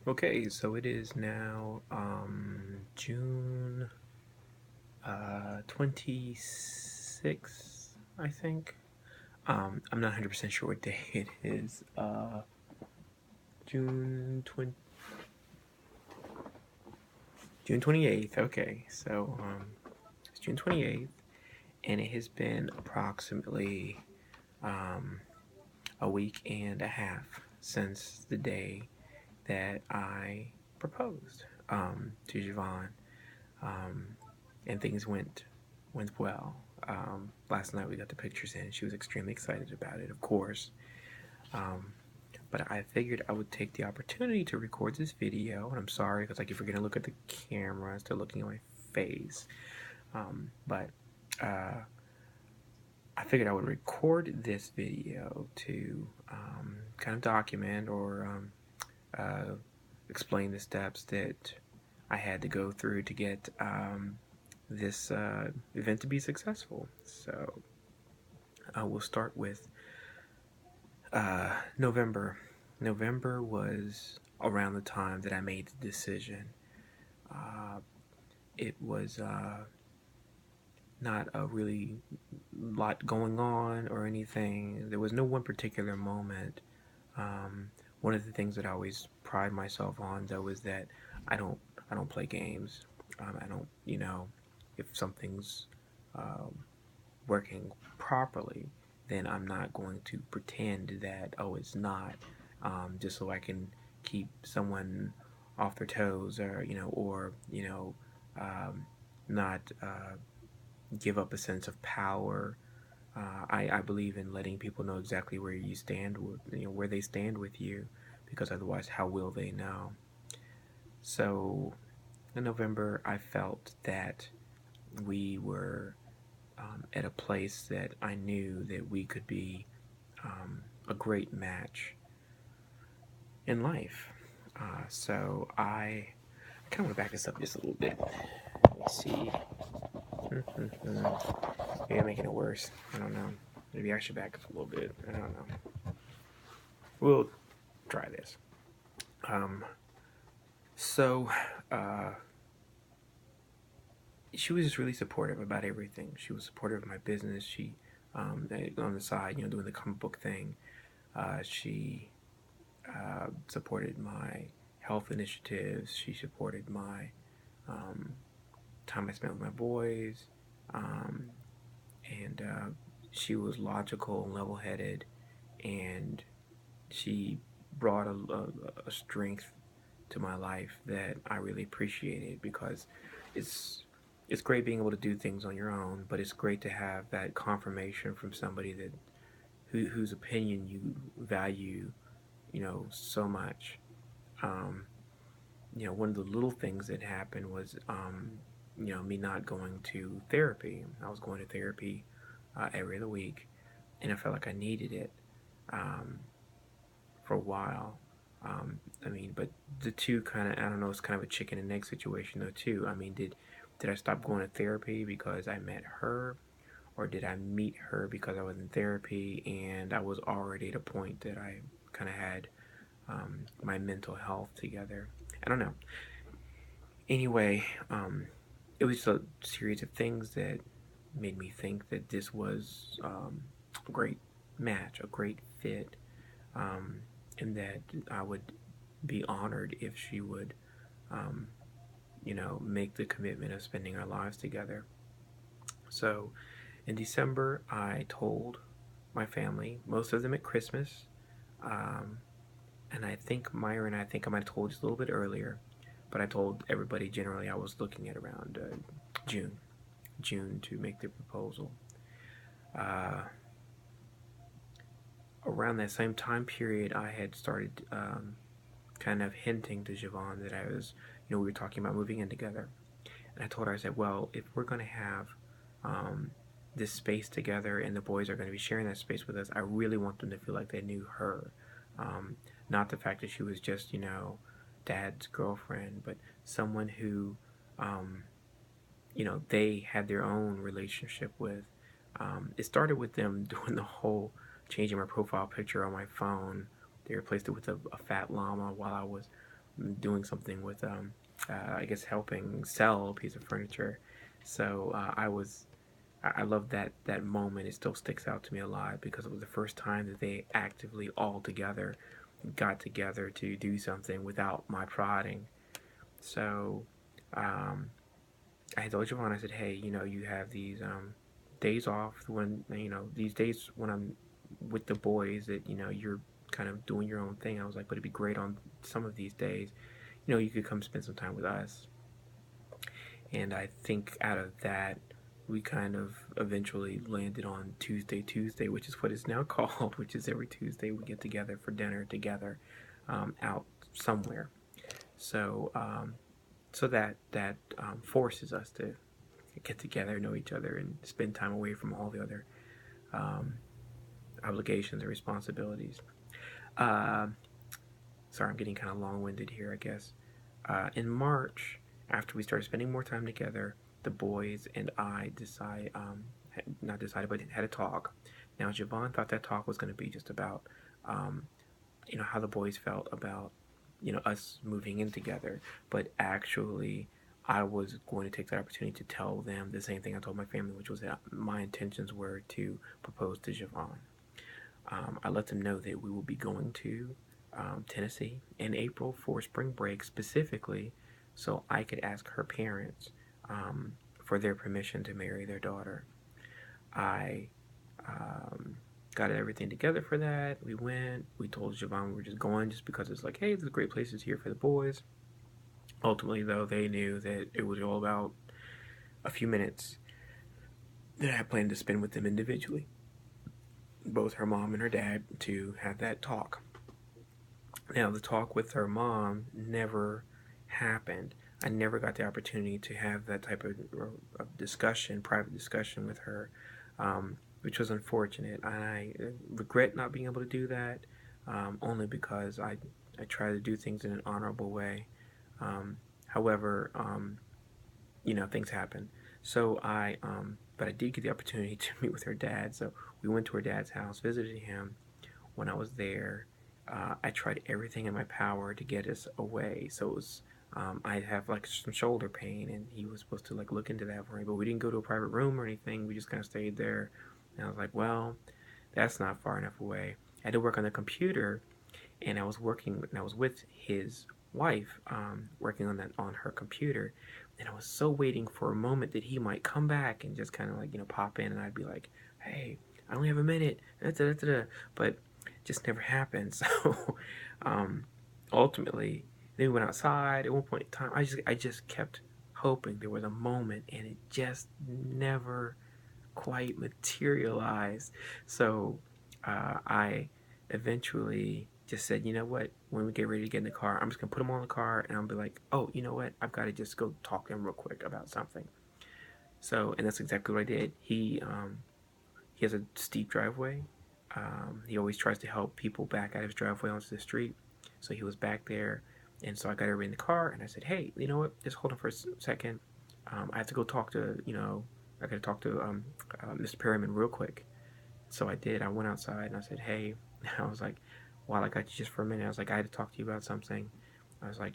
Okay, so it is now June 26th, I think. I'm not 100% sure what day it is. June 20, June 28th. Okay, so it's June 28th, and it has been approximately um, a week and a half since the day that I proposed to Javon. Um, and things went well. Last night we got the pictures in. She was extremely excited about it, of course. Um, but I figured I would take the opportunity to record this video. And I'm sorry because I keep forgetting to look at the camera instead of looking at my face. But I figured I would record this video to kind of document or explain the steps that I had to go through to get this event to be successful. So we'll start with November. November was around the time that I made the decision. Uh, it was not a really lot going on or anything. There was no one particular moment. One of the things that I always pride myself on, though, is that I don't I don't play games. I don't, if something's um, working properly, then I'm not going to pretend that, oh, it's not, just so I can keep someone off their toes, or um, not give up a sense of power. I believe in letting people know exactly where you stand with, where they stand with you, because otherwise, how will they know? So in November, I felt that we were at a place that I knew that we could be a great match in life. So I kind of want to back this up just a little bit. Let's see. Maybe I'm making it worse. I don't know. Maybe I should back up a little bit. I don't know. We'll try this. Um, so, uh, she was just really supportive about everything. She was supportive of my business. She, on the side, doing the comic book thing. She supported my health initiatives. She supported my um, time I spent with my boys. Um, and she was logical and level headed. And she brought a strength to my life that I really appreciated, because it's it's great being able to do things on your own, but it's great to have that confirmation from somebody that whose opinion you value, so much. Um, One of the little things that happened was, me not going to therapy. I was going to therapy every other week, and I felt like I needed it um, for a while. But the two kind of, I don't know, it's kind of a chicken and egg situation though too. Did I stop going to therapy because I met her, or did I meet her because I was in therapy and I was already at a point that I kind of had my mental health together? I don't know. Anyway, it was a series of things that made me think that this was a great match, a great fit, um, and that I would be honored if she would, um, make the commitment of spending our lives together. So in December, I told my family, most of them at Christmas, um, and I think I might have told just a little bit earlier, but I told everybody generally I was looking at around June, June to make the proposal. Uh, Around that same time period, I had started kind of hinting to Javon that we were talking about moving in together. And I told her, I said, well, if we're going to have um, this space together and the boys are going to be sharing that space with us, I really want them to feel like they knew her. Um, Not the fact that she was just, dad's girlfriend, but someone who, um, they had their own relationship with. It started with them doing the whole changing my profile picture on my phone. They replaced it with a fat llama while I was doing something with, I guess, helping sell a piece of furniture. So I love that moment. It still sticks out to me a lot because it was the first time that they actively all together got together to do something without my prodding. So um, I told Javon, I said, hey, you have these days off when, these days when I'm with the boys that, you're kind of doing your own thing. I was like, but it'd be great on some of these days, you could come spend some time with us. And I think out of that, we kind of eventually landed on Tuesday, which is what it's now called, which is every Tuesday we get together for dinner together out somewhere. So that forces us to get together, know each other, and spend time away from all the other um, obligations and responsibilities. Uh, Sorry, I'm getting kind of long-winded here, I guess. In March, after we started spending more time together, the boys and I not decided, but had a talk. Now, Javon thought that talk was going to be just about, um, how the boys felt about, us moving in together. But actually, I was going to take that opportunity to tell them the same thing I told my family, which was that my intentions were to propose to Javon. I let them know that we will be going to Tennessee in April for spring break specifically so I could ask her parents for their permission to marry their daughter. I um, got everything together for that. We went. We told Javon we were just going just because it's like, hey, there's great places here for the boys. Ultimately, though, they knew that it was all about a few minutes that I had planned to spend with them individually, both her mom and her dad, to have that talk. Now, the talk with her mom never happened. I never got the opportunity to have that type of discussion, private discussion with her, which was unfortunate. I regret not being able to do that, only because I try to do things in an honorable way. However, things happen. So but I did get the opportunity to meet with her dad. So we went to her dad's house, visited him. When I was there, I tried everything in my power to get us away. So it was, I have like some shoulder pain, and he was supposed to like look into that for me, but we didn't go to a private room or anything. We just kind of stayed there. And I was like, well, that's not far enough away. I had to work on the computer, and I was with his wife, working on her computer, and I was so waiting for a moment that he might come back and just kind of like pop in, and I'd be like, hey, I only have a minute, but just never happened. So um, ultimately, then we went outside. At one point in time, I just kept hoping there was a moment, and it just never quite materialized. So I eventually just said, you know what? When we get ready to get in the car, I'm just gonna put them on the car, and I'll be like, oh, you know what? I've got to just go talk to him real quick about something. So, and that's exactly what I did. He has a steep driveway. He always tries to help people back out of his driveway onto the street. So he was back there, and so I got everybody in the car, and I said, hey, you know what? Just hold on for a second. I have to go talk to, I got to talk to Mr. Perryman real quick. So I did. I went outside and I said, hey, I was like, while I got you just for a minute, I was like, I had to talk to you about something. I was like,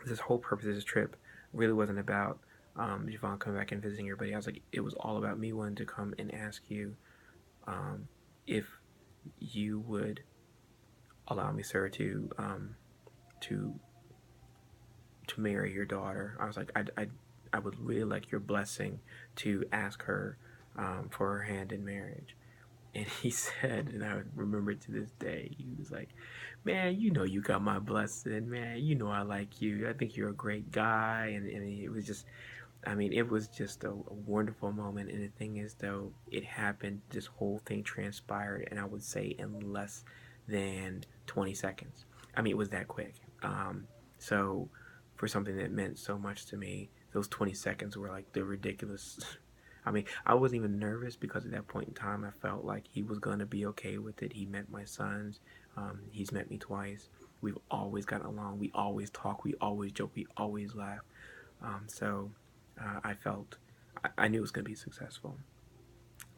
this whole purpose of this trip really wasn't about Javon coming back and visiting everybody. I was like, it was all about me wanting to come and ask you um, if you would allow me, sir, to to marry your daughter. I was like, I would really like your blessing to ask her for her hand in marriage. And he said, and I remember it to this day, he was like, man, you got my blessing, man. I like you. I think you're a great guy. And it was just, it was just a wonderful moment. And the thing is, though, it happened, this whole thing transpired, and I would say in less than 20 seconds. It was that quick. So for something that meant so much to me, those 20 seconds were like the ridiculous. I wasn't even nervous because at that point in time, I felt like he was going to be okay with it. He met my sons. He's met me twice. We've always gotten along. We always talk. We always joke. We always laugh. So I felt, I knew it was going to be successful.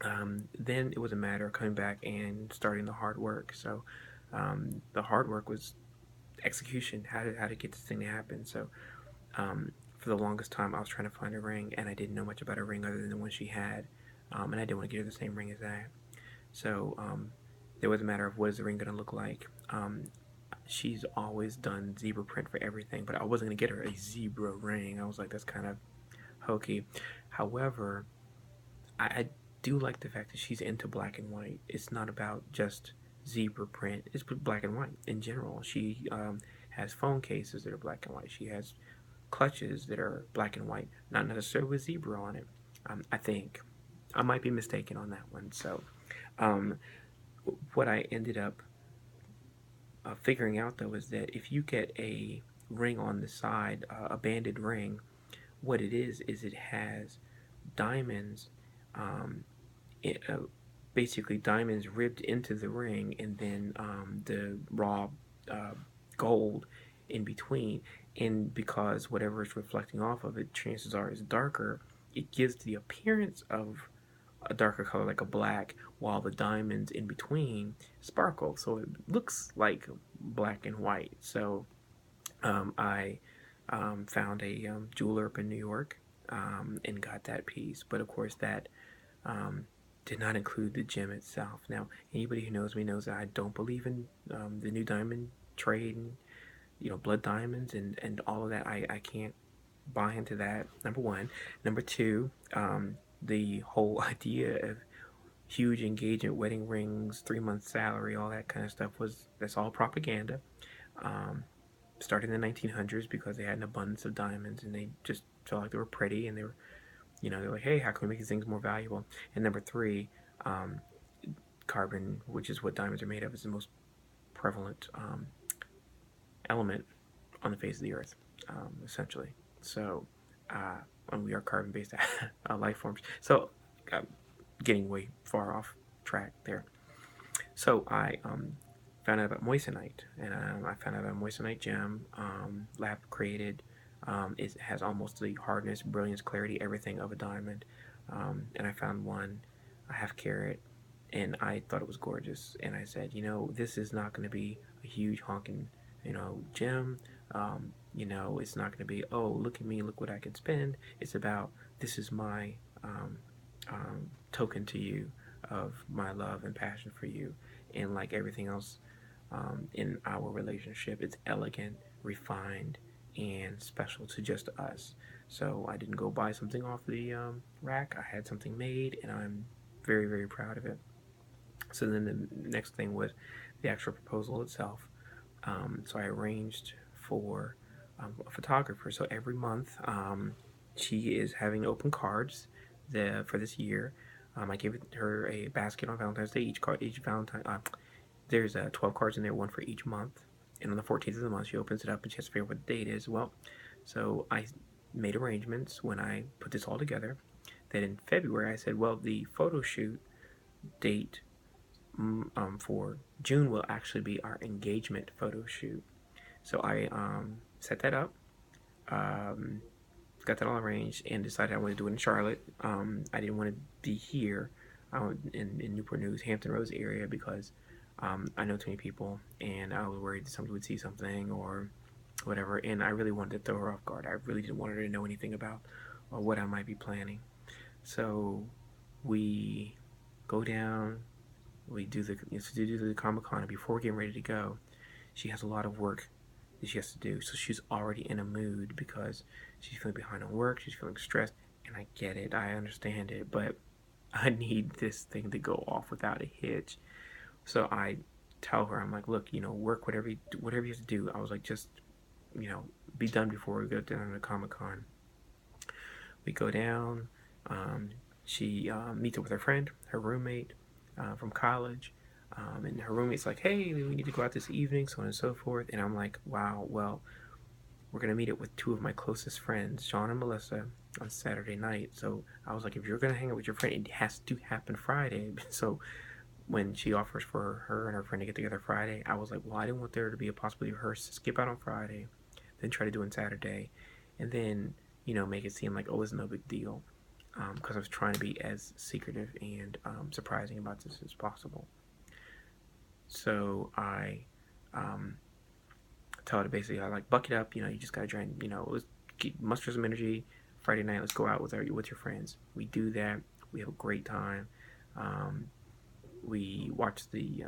Then it was a matter of coming back and starting the hard work. So the hard work was execution, how to get this thing to happen. So for the longest time, I was trying to find a ring, and I didn't know much about a ring other than the one she had, and I didn't want to get her the same ring as that. So there was a matter of what is the ring going to look like. She's always done zebra print for everything, but I wasn't going to get her a zebra ring. I was like, that's kind of hokey. However, I do like the fact that she's into black and white. It's not about just zebra print. It's black and white in general. She has phone cases that are black and white. She has clutches that are black and white, not necessarily with zebra on it. I think I might be mistaken on that one. So, um, what I ended up figuring out though is that if you get a ring on the side, a banded ring, what it is it has diamonds, um, it, basically diamonds ribbed into the ring, and then the raw uh, gold in between. And because whatever is reflecting off of it, chances are is darker, it gives the appearance of a darker color, like a black, while the diamonds in between sparkle. So it looks like black and white. So I found a jeweler up in New York and got that piece. But of course, that um, did not include the gem itself. Now, anybody who knows me knows that I don't believe in the new diamond trade and blood diamonds and all of that. I can't buy into that. Number one. Number two, the whole idea of huge engagement, wedding rings, 3 months salary, all that kind of stuff that's all propaganda. Um, Started in the 1900s because they had an abundance of diamonds and they just felt like they were pretty and they're like, hey, how can we make these things more valuable? And number three, um, carbon, which is what diamonds are made of, is the most prevalent element on the face of the earth, essentially. So, and we are carbon-based life forms. So, uh, getting way far off track there. So I found out about moissanite, and I found out about moissanite gem, lab created. It has almost the hardness, brilliance, clarity, everything of a diamond. And I found one, a half carat, and I thought it was gorgeous. And I said, this is not going to be a huge honking, gem. It's not going to be, oh, look at me, look what I can spend. It's about, this is my token to you of my love and passion for you. And like everything else in our relationship, it's elegant, refined, and special to just us. So I didn't go buy something off the rack. I had something made, and I'm very, very proud of it. So then the next thing was the actual proposal itself. So I arranged for a photographer. So every month, she is having open cards for this year. I gave her a basket on Valentine's Day. Each Valentine, there's 12 cards in there, one for each month. And on the 14th of the month, she opens it up and she has to figure out what the date is. Well, so I made arrangements when I put this all together that in February I said, well, the photo shoot date for June will actually be our engagement photo shoot. So I set that up, um, got that all arranged, and decided I wanted to do it in Charlotte. I didn't want to be here in Newport News, Hampton Roads area because I know too many people, and I was worried that somebody would see something or whatever, and I really wanted to throw her off guard. I really didn't want her to know anything about what I might be planning. So we go down, we do the Comic Con, and before we're getting ready to go, she has a lot of work that she has to do. So she's already in a mood because she's feeling behind on work, she's feeling stressed, and I get it, I understand it, but I need this thing to go off without a hitch. So I tell her, I'm like, look, work whatever you have to do. I was like, just be done before we go down to Comic Con. We go down. She meets up with her friend, her roommate from college. And her roommate's like, hey, we need to go out this evening, so on and so forth. And I'm like, wow, well, we're going to meet up with two of my closest friends, Sean and Melissa, on Saturday night. So I was like, if you're going to hang out with your friend, it has to happen Friday. So when she offers for her and her friend to get together Friday, I was like, well, I didn't want there to be a possibility of her skip out on Friday, then try to do it on Saturday, and then, make it seem like, oh, it's no big deal. Because I was trying to be as secretive and surprising about this as possible. So I tell her to basically like buck it up. You know, you just gotta try and let's muster some energy. Friday night, let's go out with your friends. We do that. We have a great time. Um, we watched the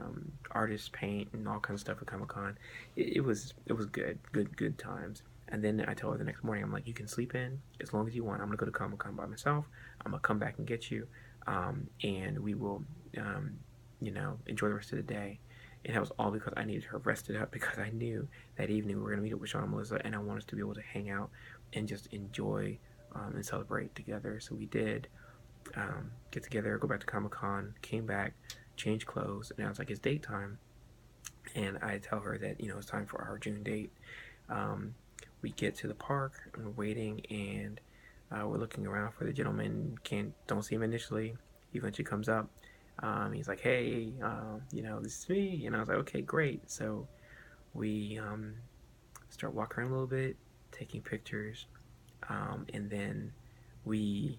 artists paint and all kinds of stuff at Comic-Con. It was good times. And then I tell her the next morning, I'm like, you can sleep in as long as you want. I'm gonna go to Comic-Con by myself. I'm gonna come back and get you, and we will, enjoy the rest of the day. And that was all because I needed her rested up, because I knew that evening we were gonna meet up with Sean and Melissa, and I wanted us to be able to hang out and just enjoy and celebrate together. So we did get together, go back to Comic-Con, came back, changed clothes, and I was like, it's date time. And I tell her that, it's time for our June date. Um, we get to the park, and we're waiting, and we're looking around for the gentleman. Don't see him initially. He eventually comes up. He's like, hey, this is me. And I was like, okay, great. So we start walking around a little bit, taking pictures, and then we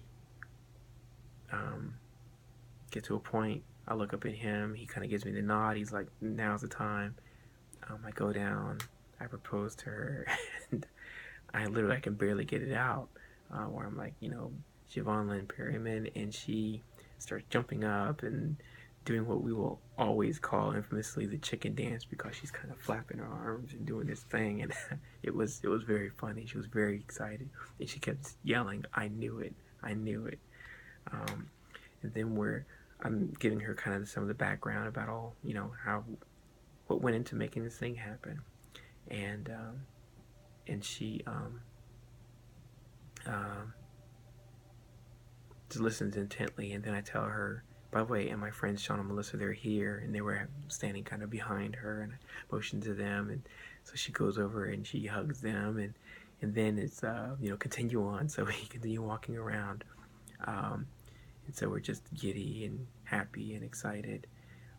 get to a point. I look up at him. He kind of gives me the nod. He's like, now's the time. I go down. I propose to her, and I can barely get it out. Where I'm like, Siobhan Lynn Perryman, and she starts jumping up and doing what we will always call infamously the chicken dance, because she's kind of flapping her arms and doing this thing, and it was very funny. She was very excited, and she kept yelling, "I knew it! I knew it!" And then I'm giving her kind of some of the background about all, what went into making this thing happen, and she just listens intently, and then I tell her, by the way, and my friends Sean and Melissa, they're here, and they were standing kind of behind her, and I motioned to them, and so she goes over and she hugs them, and then it's continue on, so we continue walking around, and so we're just giddy and happy and excited,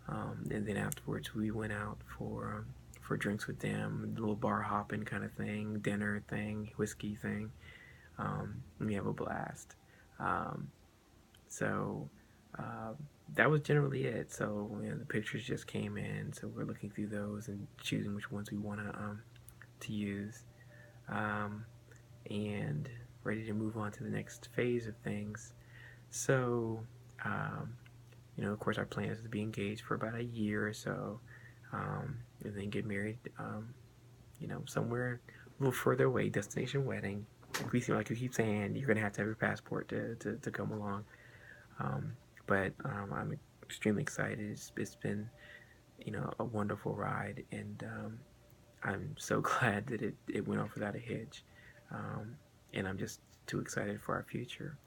and then afterwards we went out for drinks with them, a little bar hopping kind of thing, dinner thing, whiskey thing, and we have a blast. So that was generally it. So the pictures just came in, so we're looking through those and choosing which ones we want to use, and ready to move on to the next phase of things. So of course, our plan is to be engaged for about a year or so, and then get married, somewhere a little further away, destination wedding. Like you keep saying, you're gonna have to have your passport to come along. But I'm extremely excited. It's been, a wonderful ride, and I'm so glad that it went off without a hitch. And I'm just too excited for our future.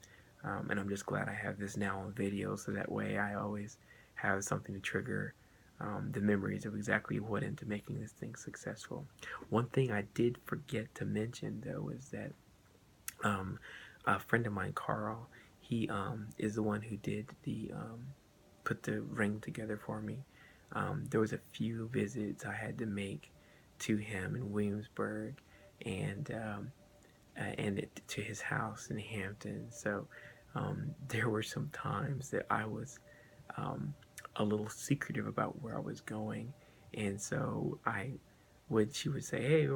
And I'm just glad I have this now on video, so that way I always have something to trigger the memories of exactly what went into making this thing successful. One thing I did forget to mention, though, is that a friend of mine, Carl, he is the one who did put the ring together for me. There was a few visits I had to make to him in Williamsburg, and to his house in Hampton. So there were some times that I was a little secretive about where I was going, and so she would say, "Hey,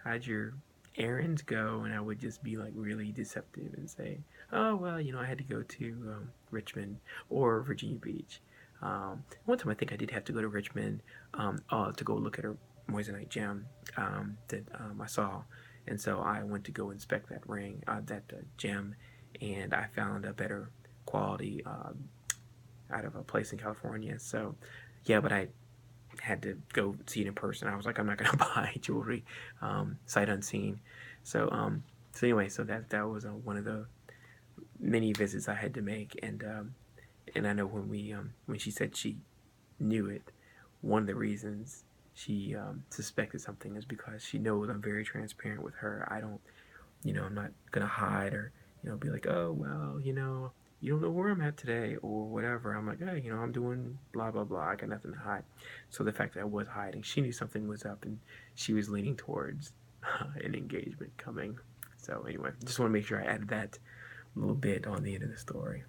how'd your errands go?" And I would just be like really deceptive and say, "Oh, well, I had to go to Richmond or Virginia Beach." One time I think I did have to go to Richmond to go look at a moissanite gem that I saw, and so I went to go inspect that ring, that gem, and I found a better quality out of a place in California. So yeah, but I had to go see it in person. I was like, I'm not gonna buy jewelry sight unseen. So anyway, so that was one of the many visits I had to make, and I know when she said she knew it, one of the reasons she suspected something is because she knows I'm very transparent with her. I don't, I'm not gonna hide or be like, oh well, you don't know where I'm at today or whatever. I'm like, hey, I'm doing blah blah blah. I got nothing to hide. So the fact that I was hiding, she knew something was up, and she was leaning towards an engagement coming. So anyway, just want to make sure I added that little bit on the end of the story.